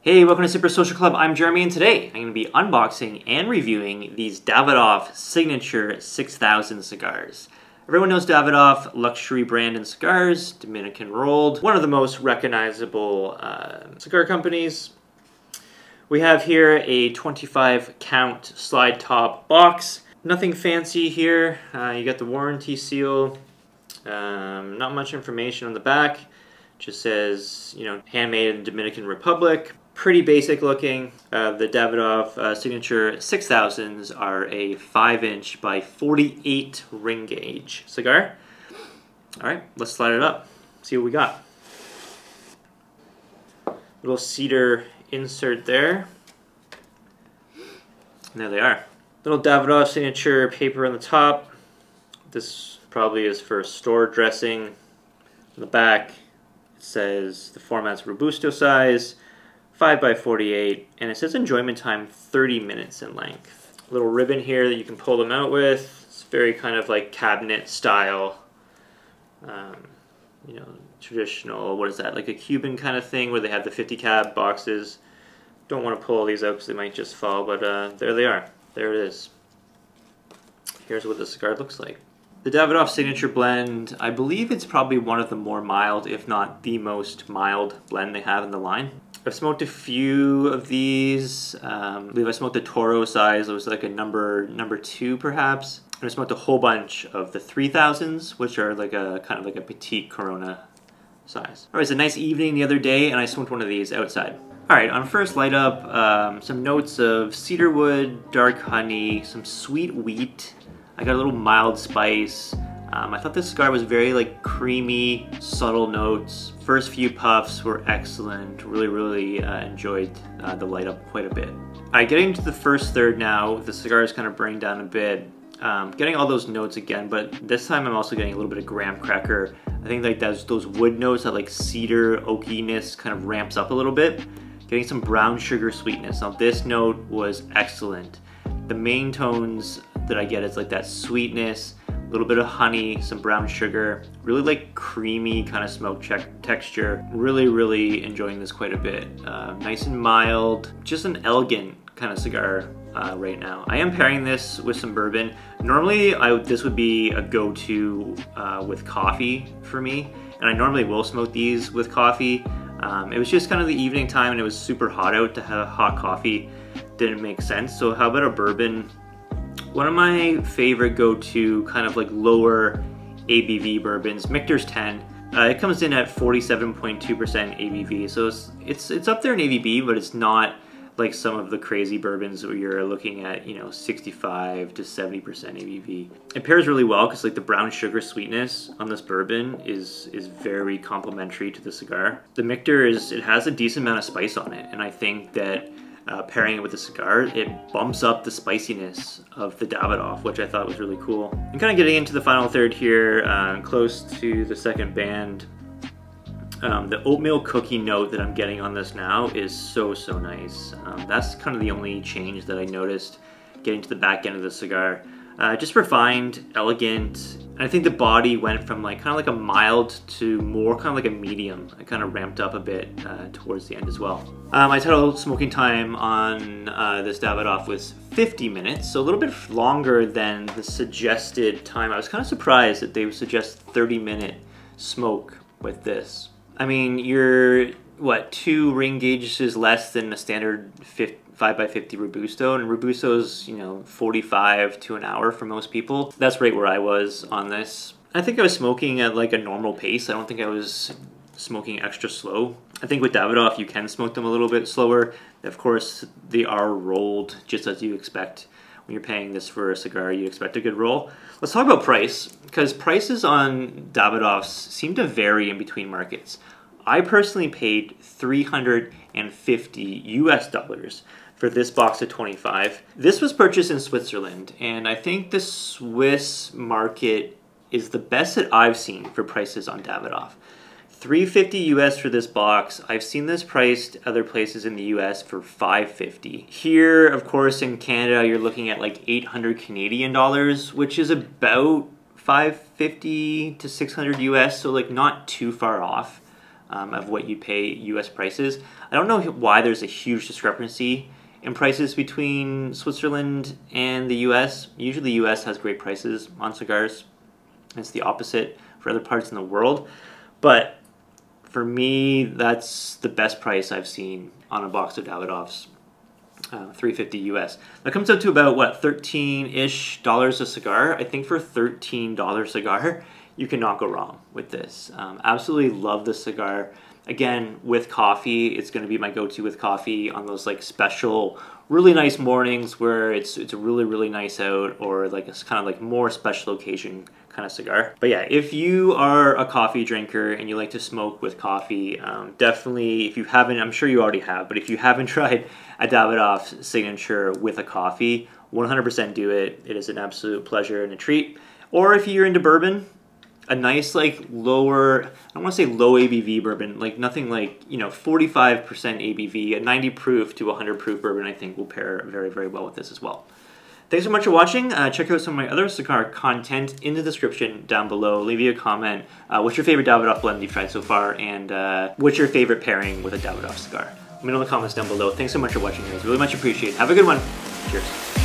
Hey, welcome to Super Social Club. I'm Jeremy, and today I'm going to be unboxing and reviewing these Davidoff Signature 6000 cigars. Everyone knows Davidoff, luxury brand in cigars, Dominican rolled, one of the most recognizable cigar companies. We have here a 25 count slide top box. Nothing fancy here. You got the warranty seal. Not much information on the back. Just says, handmade in Dominican Republic. Pretty basic looking. The Davidoff Signature 6000s are a 5-inch by 48 ring gauge cigar. All right, let's slide it up. See what we got. Little cedar insert there. And there they are. Little Davidoff Signature paper on the top. This probably is for store dressing. On the back, it says the format's Robusto size. 5 by 48, and it says enjoyment time 30 minutes in length. A little ribbon here that you can pull them out with. It's very kind of like cabinet style, traditional, what is that, like a Cuban kind of thing where they have the 50 cab boxes. Don't want to pull all these out because they might just fall, but there they are. There it is. Here's what the cigar looks like. The Davidoff Signature blend, I believe it's probably one of the more mild, if not the most mild blend they have in the line. I've smoked a few of these. I believe I smoked the Toro size. It was like a number 2 perhaps. And I smoked a whole bunch of the 3000s, which are like a kind of like a petite Corona size. All right, it's a nice evening the other day, and I smoked one of these outside. All right, on first light up, some notes of cedarwood, dark honey, some sweet wheat. I got a little mild spice. I thought this cigar was very creamy, subtle notes. First few puffs were excellent. Really enjoyed the light up quite a bit. All right, getting to the first third now, the cigar is kind of burning down a bit. Getting all those notes again, but this time I'm also getting a little bit of graham cracker. I think those wood notes, that cedar oakiness kind of ramps up a little bit. Getting some brown sugar sweetness. Now this note was excellent. The main tones that I get is that sweetness, a little bit of honey, some brown sugar, really creamy kind of smoke texture. Really enjoying this quite a bit. Nice and mild, just an elegant kind of cigar right now. I am pairing this with some bourbon. Normally this would be a go-to with coffee for me, and I normally will smoke these with coffee. It was just kind of the evening time and it was super hot out to have hot coffee. Didn't make sense, so how about a bourbon? One of my favorite go-to kind of lower ABV bourbons, Michter's 10. It comes in at 47.2% ABV, so it's up there in ABV, but it's not like some of the crazy bourbons where you're looking at 65 to 70% ABV. It pairs really well because the brown sugar sweetness on this bourbon is very complementary to the cigar. The Michter it has a decent amount of spice on it, and I think that pairing it with the cigar, it bumps up the spiciness of the Davidoff, which I thought was really cool. And kind of getting into the final third here, close to the second band, the oatmeal cookie note that I'm getting on this now is so nice. That's kind of the only change that I noticed getting to the back end of the cigar. Just refined, elegant. And I think the body went from kind of a mild to more kind of a medium. It kind of ramped up a bit towards the end as well. My total smoking time on this Davidoff was 50 minutes, so a little bit longer than the suggested time. I was kind of surprised that they would suggest 30-minute smoke with this. I mean, you're, 2 ring gauges less than a standard 5x50 Robusto, and Robusto's 45 to an hour for most people. That's right where I was on this. I think I was smoking at a normal pace. I don't think I was smoking extra slow. I think with Davidoff you can smoke them a little bit slower. Of course, they are rolled just as you expect. When you're paying this for a cigar, you expect a good roll. Let's talk about price, because prices on Davidoffs seem to vary in between markets. I personally paid $350 US for this box of 25. This was purchased in Switzerland, and I think the Swiss market is the best that I've seen for prices on Davidoff. $350 US for this box. I've seen this priced other places in the US for $550. Here, of course, in Canada, you're looking at 800 Canadian dollars, which is about $550 to $600 US, so not too far off. of what you pay US prices. I don't know why there's a huge discrepancy in prices between Switzerland and the US. Usually the US has great prices on cigars. It's the opposite for other parts in the world. But for me, that's the best price I've seen on a box of Davidoffs. $3.50 US. That comes out to about, what, $13-ish a cigar. I think for $13 cigar, you cannot go wrong with this. Absolutely love this cigar. Again, with coffee, it's going to be my go-to with coffee on those like special, really nice mornings where it's really, really nice out, or like it's kind of like more special occasion kind of cigar. But yeah, if you are a coffee drinker and you like to smoke with coffee, definitely, if you haven't, I'm sure you already have, but if you haven't tried a Davidoff Signature with a coffee, 100% do it. It is an absolute pleasure and a treat. Or if you're into bourbon, a nice like lower, I don't want to say low ABV bourbon, like nothing like, you know, 45% ABV, a 90 proof to 100 proof bourbon I think will pair very, very well with this as well. Thanks so much for watching. Check out some of my other cigar content in the description down below. Leave me a comment. What's your favorite Davidoff blend you've tried so far, and what's your favorite pairing with a Davidoff cigar? Let me know in the comments down below. Thanks so much for watching, guys. Really much appreciated. Have a good one. Cheers.